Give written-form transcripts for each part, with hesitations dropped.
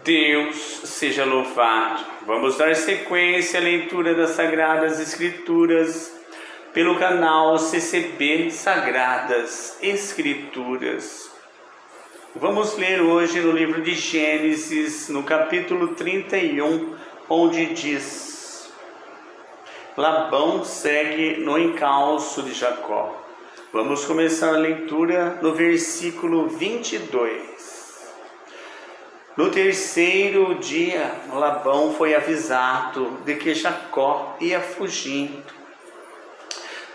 Deus seja louvado. Vamos dar sequência à leitura das Sagradas Escrituras pelo canal CCB Sagradas Escrituras. Vamos ler hoje no livro de Gênesis, no capítulo 31, onde diz: Labão segue no encalço de Jacó. Vamos começar a leitura no versículo 22. No terceiro dia, Labão foi avisado de que Jacó ia fugindo.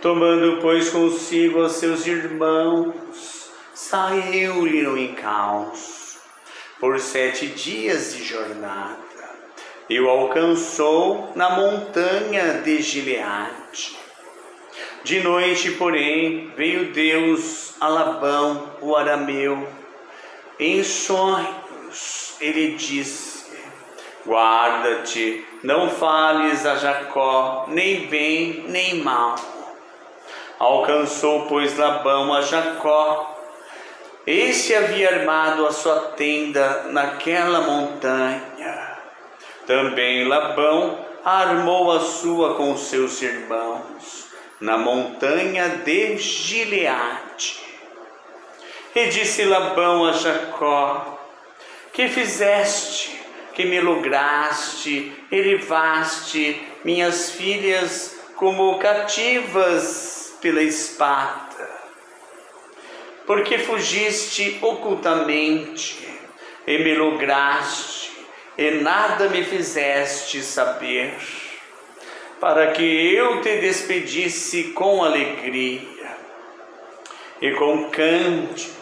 Tomando, pois, consigo os seus irmãos, saiu-lhe no encalço, por 7 dias de jornada, e o alcançou na montanha de Gileade. De noite, porém, veio Deus a Labão, o arameu, em sonhos. Ele disse: guarda-te, não fales a Jacó, nem bem nem mal. Alcançou, pois, Labão a Jacó. Este havia armado a sua tenda naquela montanha. Também Labão armou a sua com seus irmãos, na montanha de Gileade. E disse Labão a Jacó: que fizeste, que me lograste e levaste minhas filhas como cativas pela espada? Porque fugiste ocultamente e me lograste e nada me fizeste saber, para que eu te despedisse com alegria e com cânticos,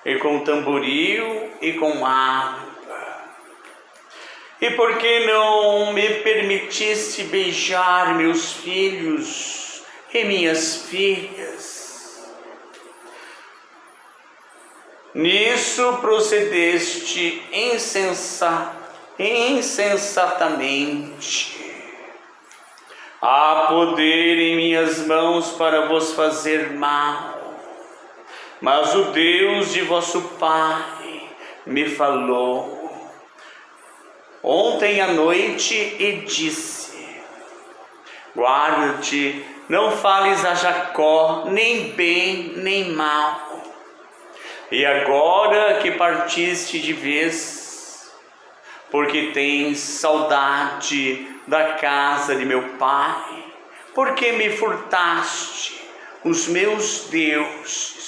e com tamboril e com harpa. E por que não me permitiste beijar meus filhos e minhas filhas? Nisso procedeste insensatamente. Há poder em minhas mãos para vos fazer mal. Mas o Deus de vosso pai me falou ontem à noite e disse: guarda-te, não fales a Jacó, nem bem nem mal. E agora que partiste de vez, porque tens saudade da casa de meu pai, porque me furtaste os meus deuses.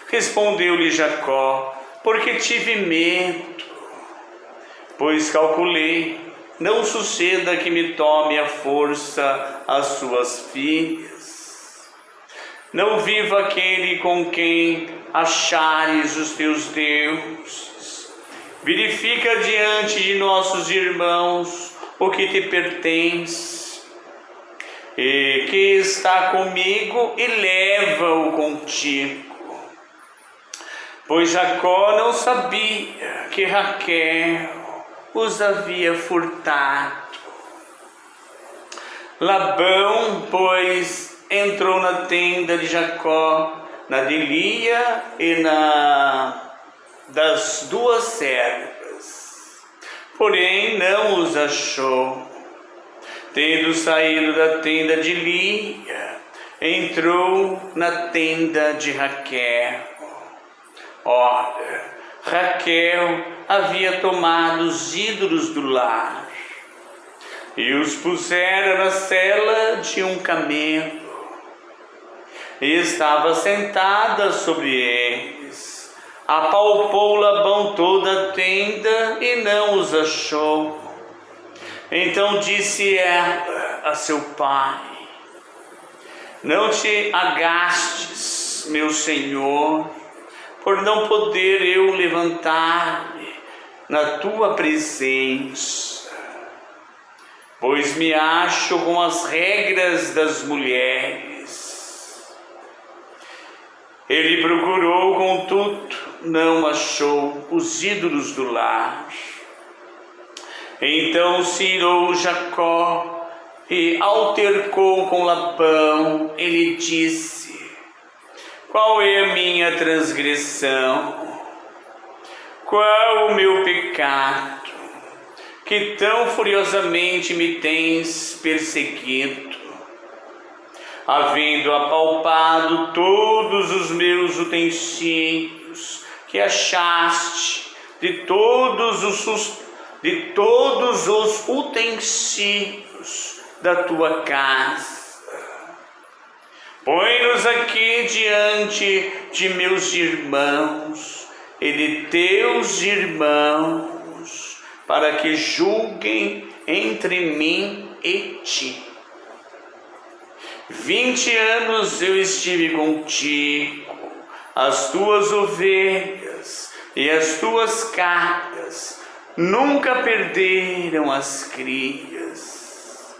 Respondeu-lhe Jacó: porque tive medo, pois calculei, não suceda que me tome à força as suas filhas. Não viva aquele com quem achares os teus deuses. Verifica diante de nossos irmãos o que te pertence, e que está comigo, e leva-o contigo. Pois Jacó não sabia que Raquel os havia furtado. Labão, pois, entrou na tenda de Jacó, na de Lia e na das 2 servas, porém não os achou. Tendo saído da tenda de Lia, entrou na tenda de Raquel. Ora, Raquel havia tomado os ídolos do lar e os pusera na sela de um camelo, e estava sentada sobre eles. Apalpou Labão toda a tenda e não os achou. Então disse ela a seu pai: não te agastes, meu senhor, por não poder eu levantar-me na tua presença, pois me acho com as regras das mulheres. Ele procurou, contudo, não achou os ídolos do lar. Então se irou Jacó e altercou com Labão. Ele disse: qual é a minha transgressão? qual o meu pecado, que tão furiosamente me tens perseguido, havendo apalpado todos os meus utensílios que achaste, de todos os utensílios da tua casa. Põe-nos aqui diante de meus irmãos e de teus irmãos, para que julguem entre mim e ti. 20 anos eu estive contigo, as tuas ovelhas e as tuas cabras nunca perderam as crias,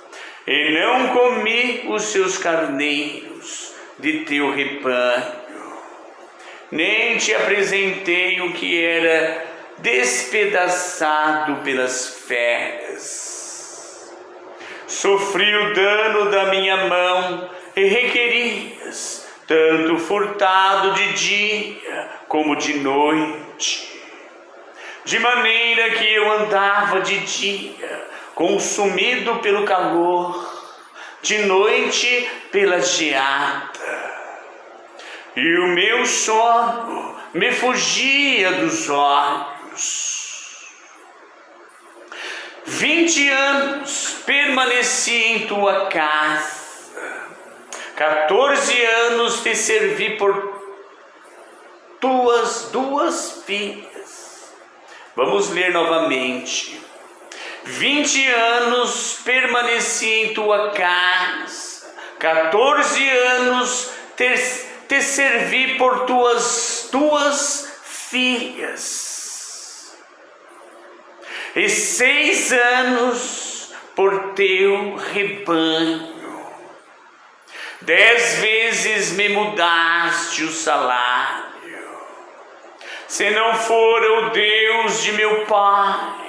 e não comi os seus carneiros de teu rebanho, nem te apresentei o que era despedaçado pelas feras. Sofri o dano da minha mão e requerias tanto furtado de dia como de noite, de maneira que eu andava de dia consumido pelo calor, de noite pela geada, e o meu sono me fugia dos olhos. 20 anos permaneci em tua casa, 14 anos te servi por tuas 2 filhas. Vamos ler novamente. 20 anos permaneci em tua casa, 14 anos te servi por tuas 2 filhas. E 6 anos por teu rebanho. 10 vezes me mudaste o salário. Se não for o Deus de meu pai,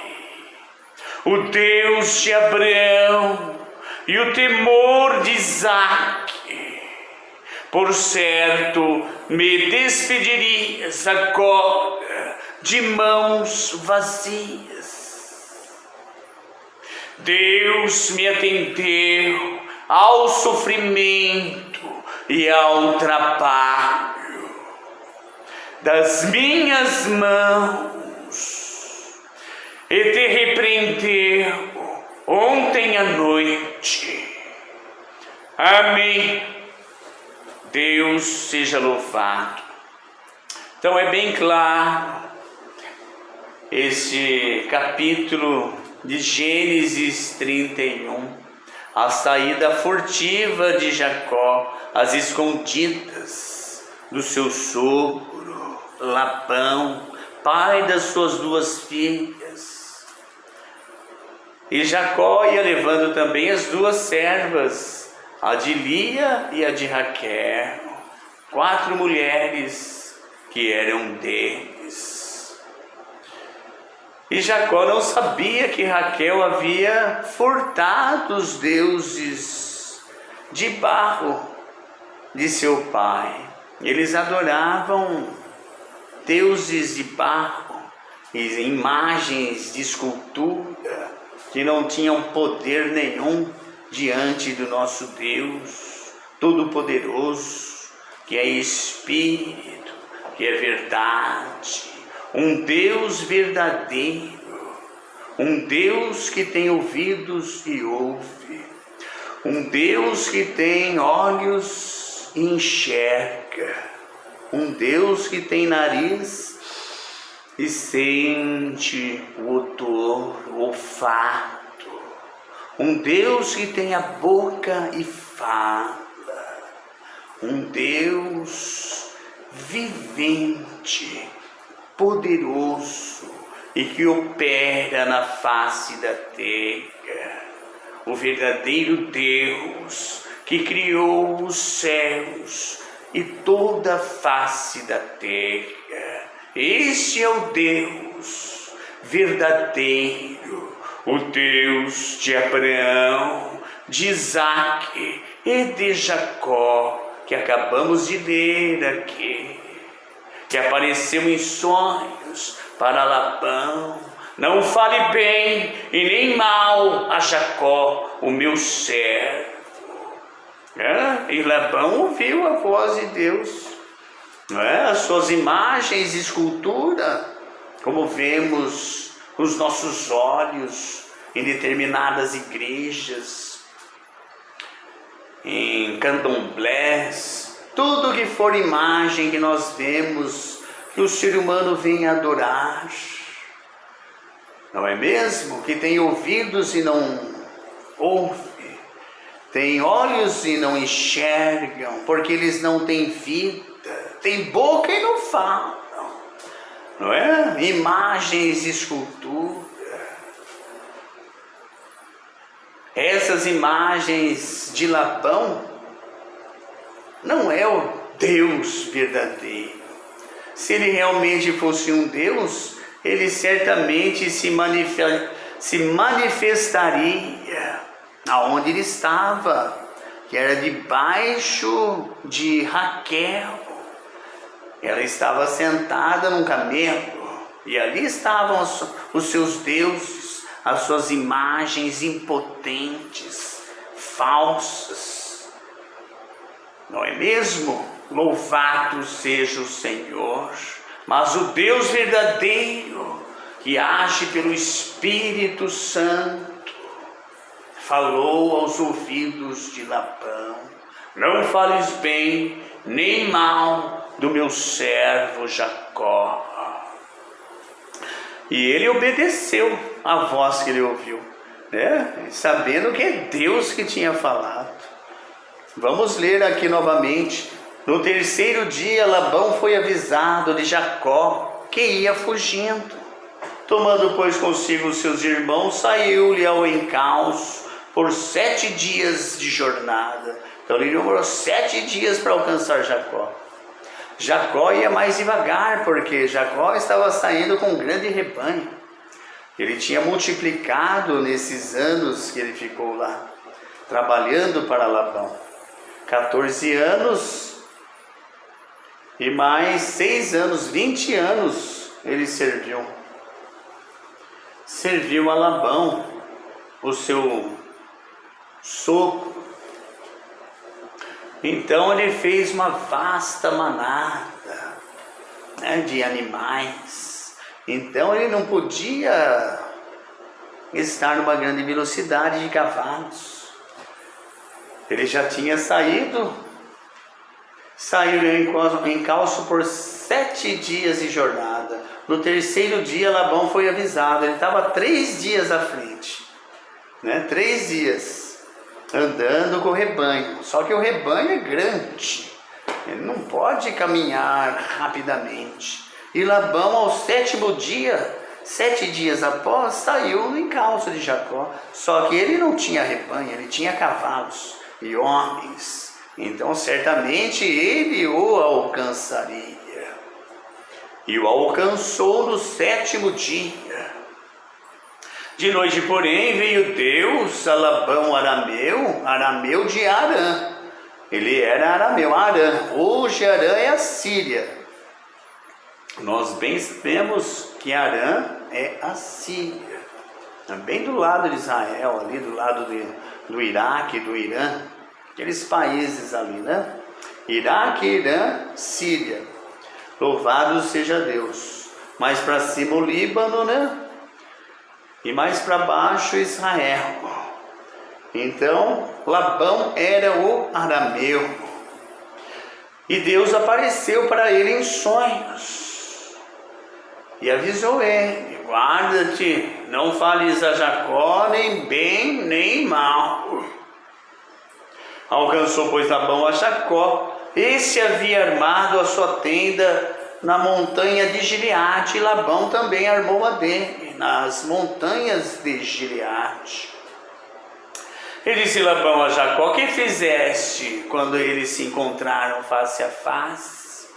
o Deus de Abraão e o temor de Isaque, por certo me despedirias agora de mãos vazias. Deus me atendeu ao sofrimento e ao trabalho das minhas mãos, e te repreendeu ontem à noite. Amém. Deus seja louvado. Então é bem claro esse capítulo de Gênesis 31, a saída furtiva de Jacó, às escondidas do seu sogro Labão, pai das suas 2 filhas. E Jacó ia levando também as 2 servas, a de Lia e a de Raquel, 4 mulheres que eram deles. E Jacó não sabia que Raquel havia furtado os deuses de barro de seu pai. Eles adoravam deuses de barro, imagens de escultura que não tinham poder nenhum diante do nosso Deus Todo-Poderoso, que é Espírito, que é verdade. Um Deus verdadeiro, um Deus que tem ouvidos e ouve, um Deus que tem olhos e enxerga, um Deus que tem nariz e sente o odor, o olfato, um Deus que tem a boca e fala, um Deus vivente, poderoso e que opera na face da terra, o verdadeiro Deus que criou os céus e toda a face da terra. Este é o Deus verdadeiro, o Deus de Abraão, de Isaque e de Jacó, que acabamos de ler aqui, que apareceu em sonhos para Labão: não fale bem e nem mal a Jacó, o meu servo. E Labão ouviu a voz de Deus. As suas imagens de escultura, como vemos com os nossos olhos em determinadas igrejas, em candomblés, tudo que for imagem que nós vemos, que o ser humano vem adorar, não é mesmo? Que tem ouvidos e não ouve, tem olhos e não enxergam, porque eles não têm vida, tem boca e não falam, não é? Imagens de escultura. Essas imagens de Labão não é o Deus verdadeiro. Se ele realmente fosse um Deus, ele certamente se manifestaria aonde ele estava, que era debaixo de Raquel. Ela estava sentada num camelo e ali estavam os seus deuses, as suas imagens impotentes, falsas. Não é mesmo? Louvado seja o Senhor. Mas o Deus verdadeiro, que age pelo Espírito Santo, falou aos ouvidos de Labão: não fales bem nem mal do meu servo Jacó. E ele obedeceu a voz que ele ouviu, sabendo que é Deus que tinha falado. Vamos ler aqui novamente. No terceiro dia, Labão foi avisado de Jacó, que ia fugindo. Tomando, pois, consigo os seus irmãos, saiu-lhe ao encalço por 7 dias de jornada. Então ele demorou 7 dias para alcançar Jacó. Jacó ia mais devagar, porque Jacó estava saindo com um grande rebanho. Ele tinha multiplicado nesses anos que ele ficou lá, trabalhando para Labão. 14 anos e mais 6 anos, 20 anos ele serviu. Serviu a Labão, o seu sogro. Então ele fez uma vasta manada, de animais. Então ele não podia estar numa grande velocidade de cavalos. Ele já tinha saiu em encalço por 7 dias de jornada. No terceiro dia Labão foi avisado. Ele estava 3 dias à frente, 3 dias andando com o rebanho. Só que o rebanho é grande, ele não pode caminhar rapidamente. E Labão, ao 7º dia, 7 dias após, saiu no encalço de Jacó. Só que ele não tinha rebanho, ele tinha cavalos e homens. Então certamente ele o alcançaria. E o alcançou no 7º dia. De noite, porém, veio Deus a Labão arameu de Harã. Ele era arameu, Harã. Hoje Harã é a Síria. Nós bem sabemos que Harã é a Síria. Bem do lado de Israel, ali do lado do Iraque, do Irã. Aqueles países ali, Iraque, Irã, Síria. Louvado seja Deus. Mais para cima o Líbano, e mais para baixo Israel. Então Labão era o arameu. E Deus apareceu para ele em sonhos e avisou ele: guarda-te, não fales a Jacó nem bem nem mal. Alcançou, pois, Labão a Jacó. Esse havia armado a sua tenda na montanha de Gileade, e Labão também armou a dele nas montanhas de Gileade. E disse Labão a Jacó: que fizeste quando eles se encontraram face a face?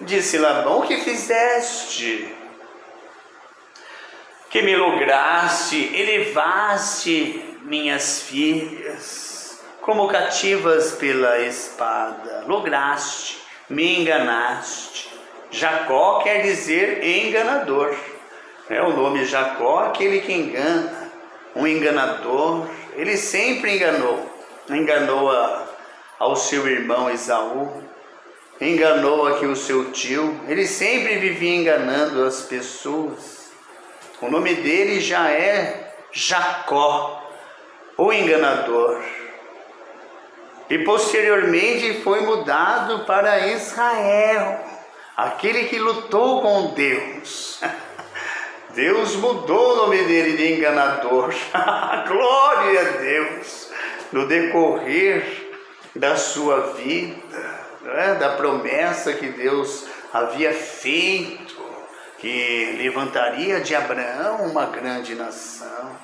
Disse Labão: o que fizeste? Que me lograste, elevaste minhas filhas como cativas pela espada. Lograste, me enganaste, Jacó quer dizer enganador. O nome Jacó, aquele que engana, um enganador. Ele sempre enganou ao seu irmão Esaú, enganou aqui o seu tio. Ele sempre vivia enganando as pessoas. O nome dele já é Jacó, o enganador. E posteriormente foi mudado para Israel, aquele que lutou com Deus. Deus mudou o nome dele de enganador. Glória a Deus! No decorrer da sua vida, da promessa que Deus havia feito, que levantaria de Abraão uma grande nação.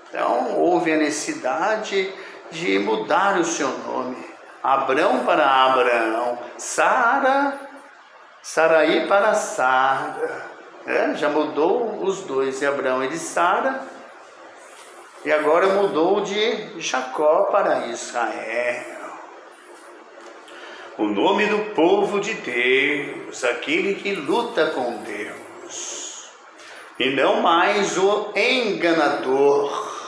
Então houve a necessidade de mudar o seu nome. Abrão para Abraão, Saraí para Sara. Já mudou os dois, de Abraão e de Sara, e agora mudou de Jacó para Israel. O nome do povo de Deus, aquele que luta com Deus, e não mais o enganador.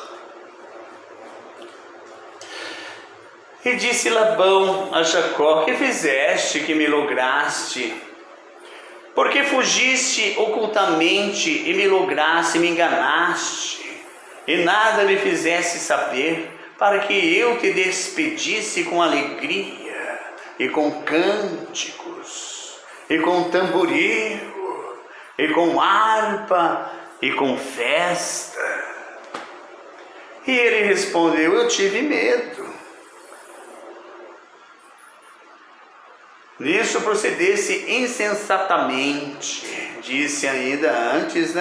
E disse Labão a Jacó: que fizeste que me lograste? Porque fugiste ocultamente e me lograste, me enganaste, e nada me fizeste saber, para que eu te despedisse com alegria, e com cânticos, e com tamboril, e com harpa, e com festa. E ele respondeu: eu tive medo. Nisso procedesse insensatamente, disse ainda antes,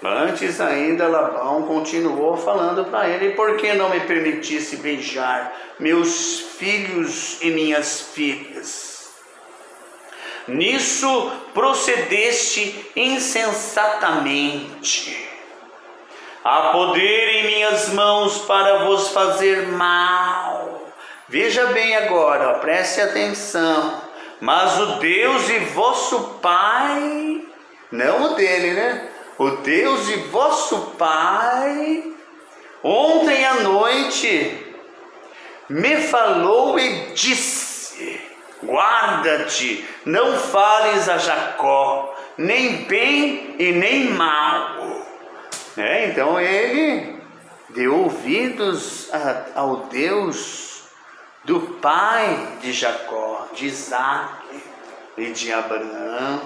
Antes ainda Labão continuou falando para ele: por que não me permitisse beijar meus filhos e minhas filhas? Nisso procedeste insensatamente. Há poder em minhas mãos para vos fazer mal. Veja bem agora, preste atenção. Mas o Deus de vosso pai, não o dele, o Deus de vosso pai, ontem à noite, me falou e disse: guarda-te, não fales a Jacó, nem bem e nem mal. Então ele deu ouvidos ao Deus do pai de Jacó, de Isaac e de Abraão,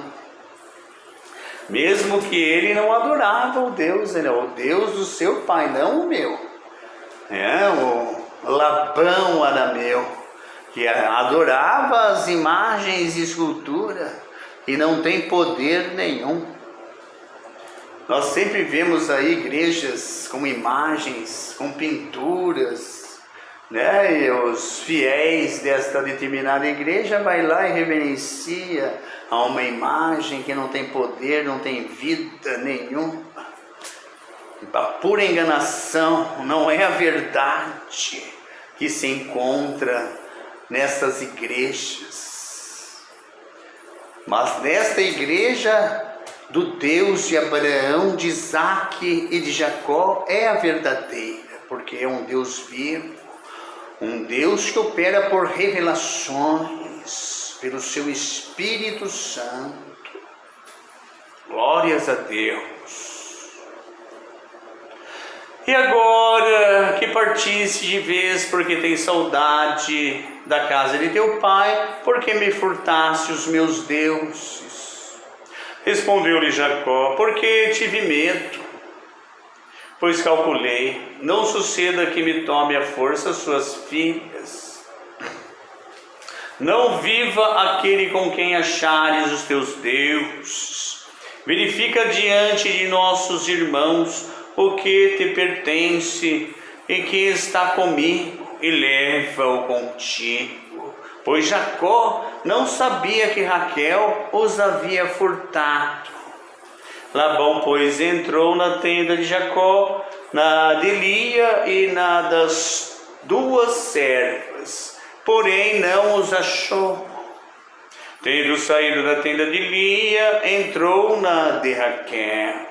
mesmo que ele não adorava o Deus, ele é o Deus do seu pai, não o meu. O Labão arameu, que adorava as imagens de escultura e não tem poder nenhum. Nós sempre vemos aí igrejas com imagens, com pinturas, e os fiéis desta determinada igreja vai lá e reverencia a uma imagem que não tem poder, não tem vida nenhuma. A pura enganação, não é a verdade que se encontra nessas igrejas. Mas nesta igreja do Deus de Abraão, de Isaac e de Jacó é a verdadeira, porque é um Deus vivo, um Deus que opera por revelações, pelo seu Espírito Santo. Glórias a Deus. E agora que partiste de vez, porque tens saudade da casa de teu pai, porque me furtaste os meus deuses? Respondeu-lhe Jacó: porque tive medo, pois calculei, não suceda que me tome à força suas filhas. Não viva aquele com quem achares os teus deuses. Verifica diante de nossos irmãos o que te pertence e que está comigo, e leva-o contigo. Pois Jacó não sabia que Raquel os havia furtado. Labão, pois, entrou na tenda de Jacó, na de Lia e na das duas servas, porém não os achou. Tendo saído da tenda de Lia, entrou na de Raquel.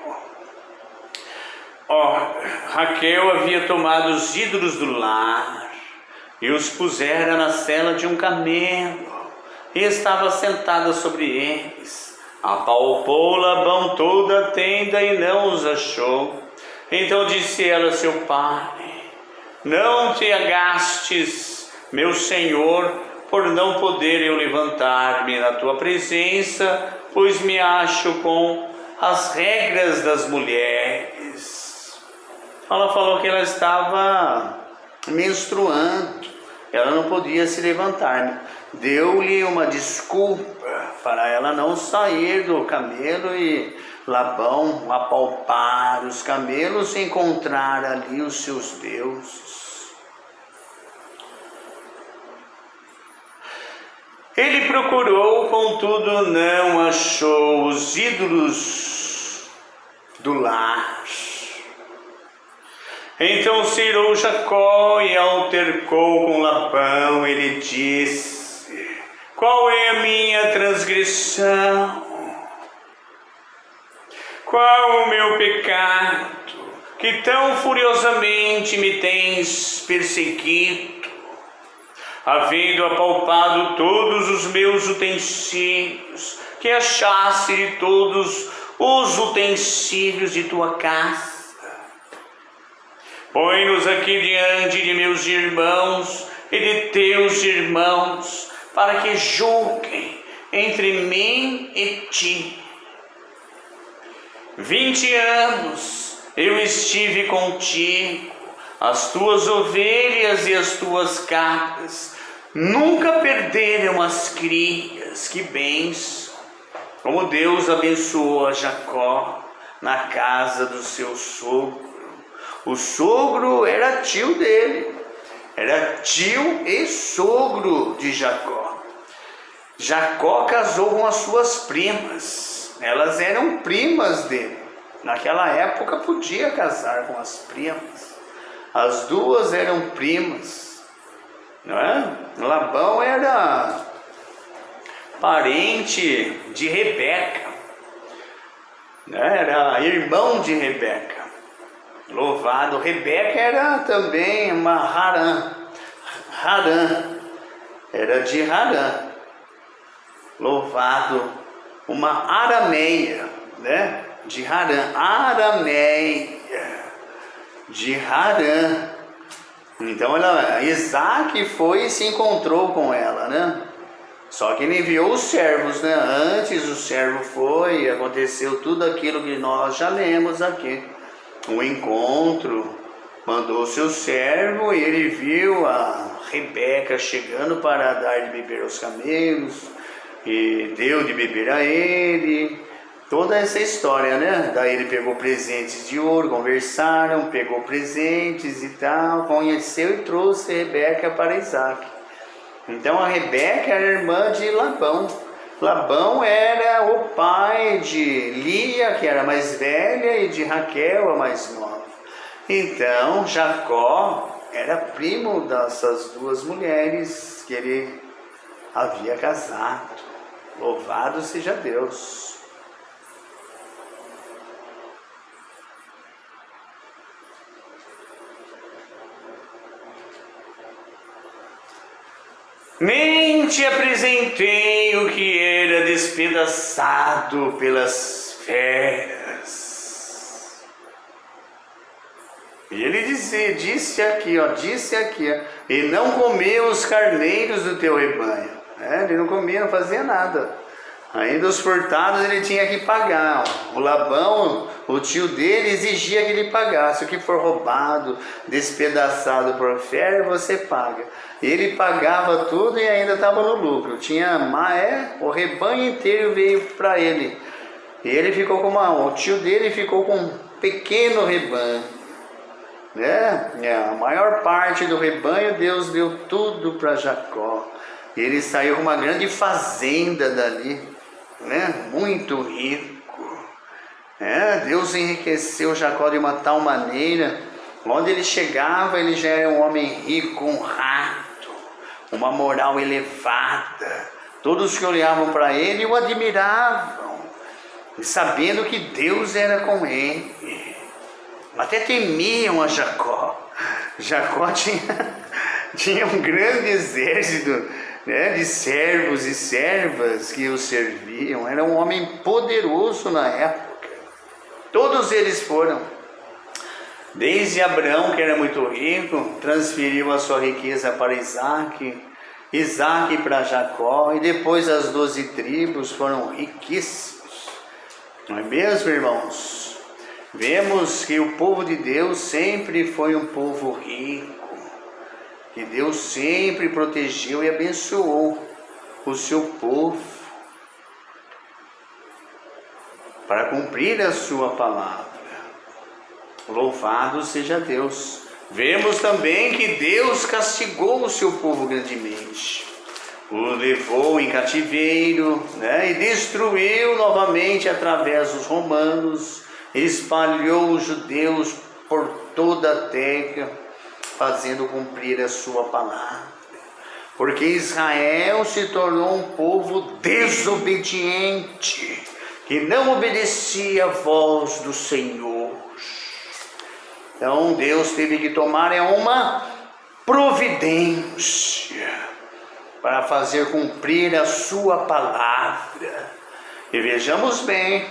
Raquel havia tomado os ídolos do lar e os pusera na sela de um camelo, e estava sentada sobre eles. Apalpou Labão toda a tenda e não os achou. Então disse ela a seu pai: não te agastes, meu senhor, por não poder eu levantar-me na tua presença, pois me acho com as regras das mulheres. Ela falou que ela estava menstruando, ela não podia se levantar. Deu-lhe uma desculpa para ela não sair do camelo e Labão apalpar os camelos e encontrar ali os seus deuses. Ele procurou, contudo não achou os ídolos do lar. Então se irou Jacó e altercou com Labão. Ele disse: qual é a minha transgressão? Qual o meu pecado, que tão furiosamente me tens perseguido, havendo apalpado todos os meus utensílios, que achaste de todos os utensílios de tua casa? Põe-nos aqui diante de meus irmãos e de teus irmãos, para que julguem entre mim e ti. 20 anos eu estive contigo, as tuas ovelhas e as tuas cabras nunca perderam as crias. Que bênção! Como Deus abençoou a Jacó na casa do seu sogro. O sogro era tio dele, era tio e sogro de Jacó. Jacó casou com as suas primas, elas eram primas dele. Naquela época podia casar com as primas, as duas eram primas, não é? Labão era parente de Rebeca, né? Era irmão de Rebeca. Louvado. Rebeca era também uma Harã, era de Harã. Louvado. Uma arameia, né? De Harã, arameia de Harã. Então Isaac foi e se encontrou com ela, né? Só que ele enviou os servos, né? Antes o servo foi e aconteceu tudo aquilo que nós já lemos aqui. O encontro, mandou seu servo e ele viu a Rebeca chegando para dar de beber aos camelos e deu de beber a ele. Toda essa história, né? Daí ele pegou presentes de ouro, conversaram, pegou presentes e tal, conheceu e trouxe Rebeca para Isaac. Então a Rebeca era irmã de Labão. Labão era o pai de Lia, que era mais velha, e de Raquel, a mais nova. Então Jacó era primo dessas duas mulheres que ele havia casado. Louvado seja Deus. Nem te apresentei o que era despedaçado pelas feras. E ele disse aqui, e não comeu os carneiros do teu rebanho. Ele não comia, não fazia nada. Ainda os furtados ele tinha que pagar. O Labão, o tio dele, exigia que ele pagasse. O que for roubado, despedaçado por fera, você paga. Ele pagava tudo e ainda estava no lucro. O rebanho inteiro veio para ele. E ele ficou o tio dele ficou com um pequeno rebanho. A maior parte do rebanho Deus deu tudo para Jacó. Ele saiu com uma grande fazenda dali, muito rico. Deus enriqueceu Jacó de uma tal maneira, onde ele chegava, ele já era um homem rico, honrado, uma moral elevada, Todos que olhavam para ele o admiravam, sabendo que Deus era com ele. Até temiam a Jacó. Jacó tinha um grande exército, né, de servos e servas que o serviam. Era um homem poderoso na época. Todos eles foram. Desde Abraão, que era muito rico, transferiu a sua riqueza para Isaac, Isaac para Jacó, e depois as 12 tribos foram riquíssimos. Não é mesmo, irmãos? Vemos que o povo de Deus sempre foi um povo rico, que Deus sempre protegeu e abençoou o seu povo para cumprir a sua palavra. Louvado seja Deus. Vemos também que Deus castigou o seu povo grandemente, o levou em cativeiro, né, e destruiu novamente através dos romanos, espalhou os judeus por toda a terra, fazendo cumprir a sua palavra, porque Israel se tornou um povo desobediente, que não obedecia à voz do Senhor. Então Deus teve que tomar uma providência para fazer cumprir a sua palavra. E vejamos bem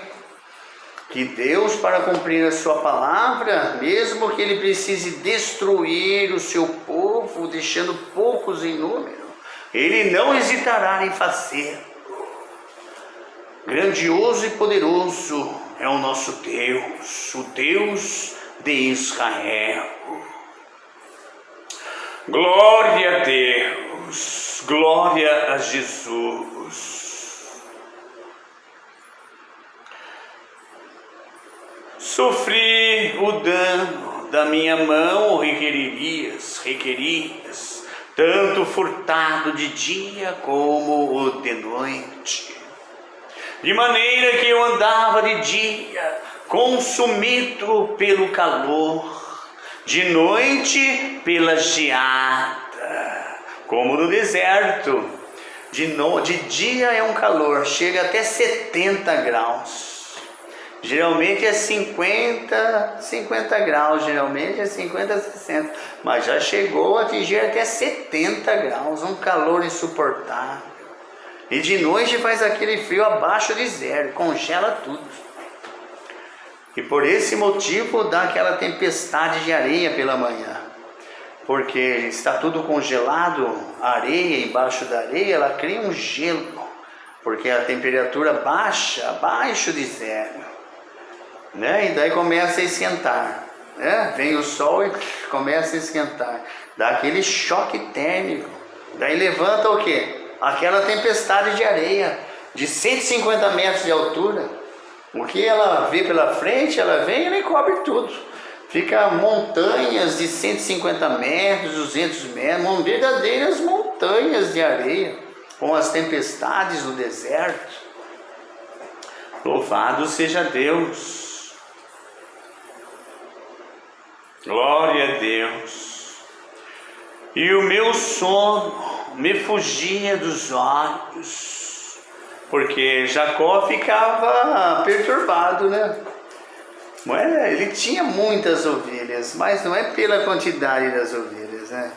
que Deus, para cumprir a sua palavra, mesmo que ele precise destruir o seu povo, deixando poucos em número, ele não hesitará em fazer. Grandioso e poderoso é o nosso Deus, o Deus de Israel. Glória a Deus, glória a Jesus. Sofri o dano da minha mão, requerias, tanto furtado de dia como o de noite, de maneira que eu andava de dia, consumido pelo calor, de noite pela geada, como no deserto. De dia é um calor, chega até 70 graus. Geralmente é 50 graus, geralmente é 50, 60, mas já chegou a atingir até 70 graus, um calor insuportável. E de noite faz aquele frio abaixo de zero, congela tudo. E por esse motivo dá aquela tempestade de areia pela manhã, porque está tudo congelado, a areia, embaixo da areia, ela cria um gelo, porque a temperatura baixa, abaixo de zero, né? E daí começa a esquentar, né? Vem o sol e começa a esquentar, dá aquele choque térmico, daí levanta o quê? Aquela tempestade de areia, de 150 metros de altura. O que ela vê pela frente, ela vem e ela cobre tudo. Fica montanhas de 150 metros, 200 metros, verdadeiras montanhas de areia, com as tempestades do deserto. Louvado seja Deus. Glória a Deus. E o meu sono me fugia dos olhos, porque Jacó ficava perturbado, né? Ele tinha muitas ovelhas, mas não é pela quantidade das ovelhas, né?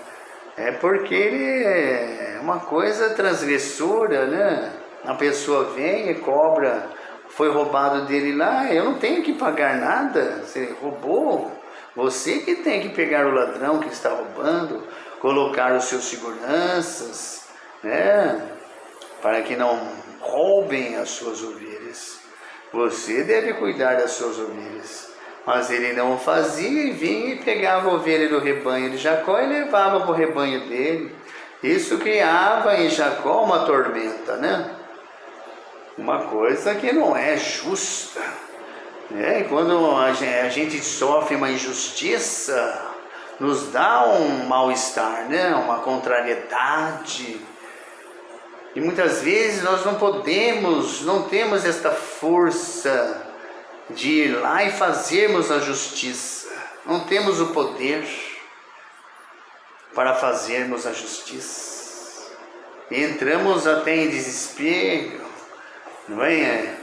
É porque ele é uma coisa transgressora, né? A pessoa vem e cobra, foi roubado dele lá, eu não tenho que pagar nada, você roubou, você que tem que pegar o ladrão que está roubando, colocar os seus seguranças, né? Para que não roubem as suas ovelhas. Você deve cuidar das suas ovelhas. Mas ele não o fazia, e vinha e pegava a ovelha do rebanho de Jacó e levava para o rebanho dele. Isso criava em Jacó uma tormenta, né? Uma coisa que não é justa, né? E quando a gente sofre uma injustiça, nos dá um mal-estar, né? Uma contrariedade. E muitas vezes nós não temos esta força de ir lá e fazermos a justiça. Não temos o poder para fazermos a justiça. entramos até em desespero, não é?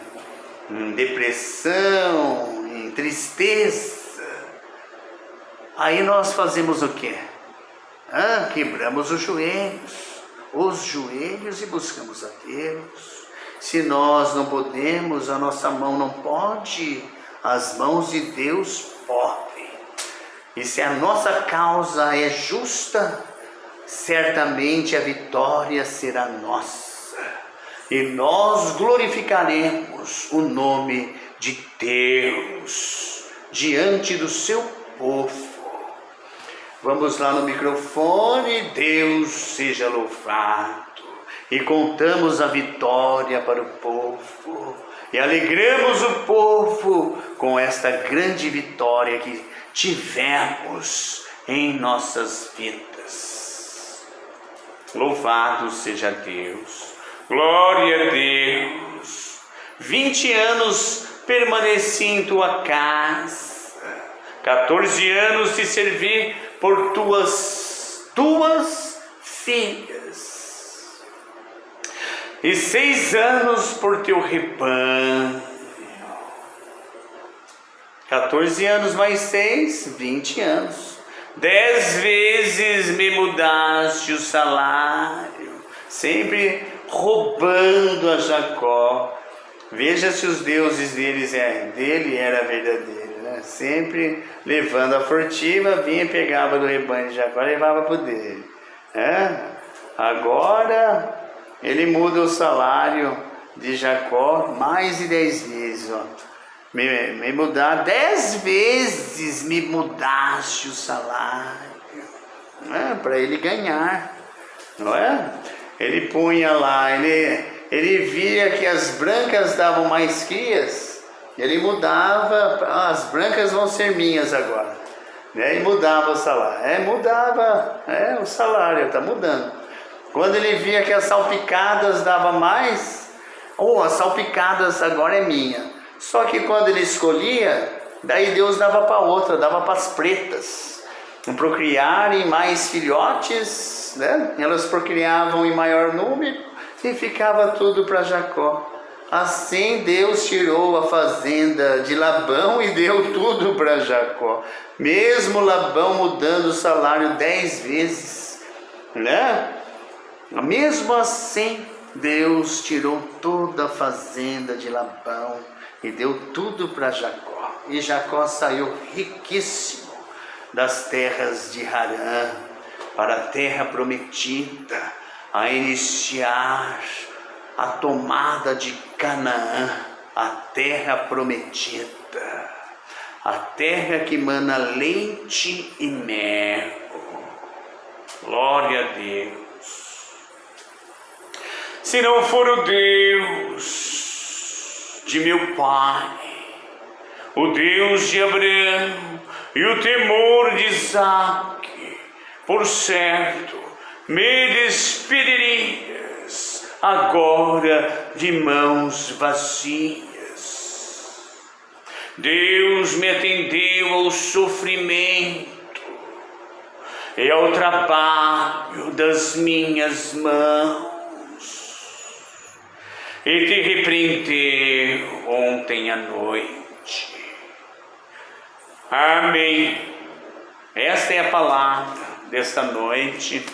Em depressão, em tristeza. Aí nós fazemos o quê? Quebramos os joelhos e buscamos a Deus. Se nós não podemos, a nossa mão não pode, as mãos de Deus podem. E se a nossa causa é justa, certamente a vitória será nossa. E nós glorificaremos o nome de Deus diante do seu povo. Vamos lá no microfone, Deus seja louvado. E contamos a vitória para o povo. E alegramos o povo com esta grande vitória que tivemos em nossas vidas. Louvado seja Deus. Glória a Deus. 20 anos permaneci em tua casa. 14 anos te servi por tuas filhas, e 6 anos por teu rebanho. 14 anos mais 6, 20 anos. 10 vezes me mudaste o salário, sempre roubando a Jacó. Veja se os deuses dele era verdadeiro. Sempre levando a furtiva, vinha e pegava do rebanho de Jacó e levava para o dele. Agora ele muda o salário de Jacó mais de 10 vezes. Me mudar 10 vezes, me mudaste o salário, para ele ganhar, não é? Ele punha lá, ele via que as brancas davam mais crias. Ele mudava, as brancas vão ser minhas agora, né? E mudava o salário, o salário está mudando. Quando ele via que as salpicadas davam mais, as salpicadas agora é minha. Só que quando ele escolhia, daí Deus dava para outra, dava para as pretas, procriarem mais filhotes, né? Elas procriavam em maior número e ficava tudo para Jacó. Assim Deus tirou a fazenda de Labão e deu tudo para Jacó. Mesmo Labão mudando o salário 10 vezes, né? Mesmo assim, Deus tirou toda a fazenda de Labão e deu tudo para Jacó. E Jacó saiu riquíssimo das terras de Harã para a terra prometida, a iniciar a tomada de Canaã, a terra prometida, a terra que mana leite e mel. Glória a Deus. Se não for o Deus de meu pai, o Deus de Abraão e o temor de Isaque, por certo, me despedirias agora de mãos vazias. Deus me atendeu ao sofrimento e ao trabalho das minhas mãos, e te repreendeu ontem à noite. Amém. Esta é a palavra desta noite.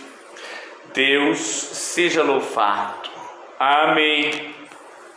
Deus seja louvado. Amém.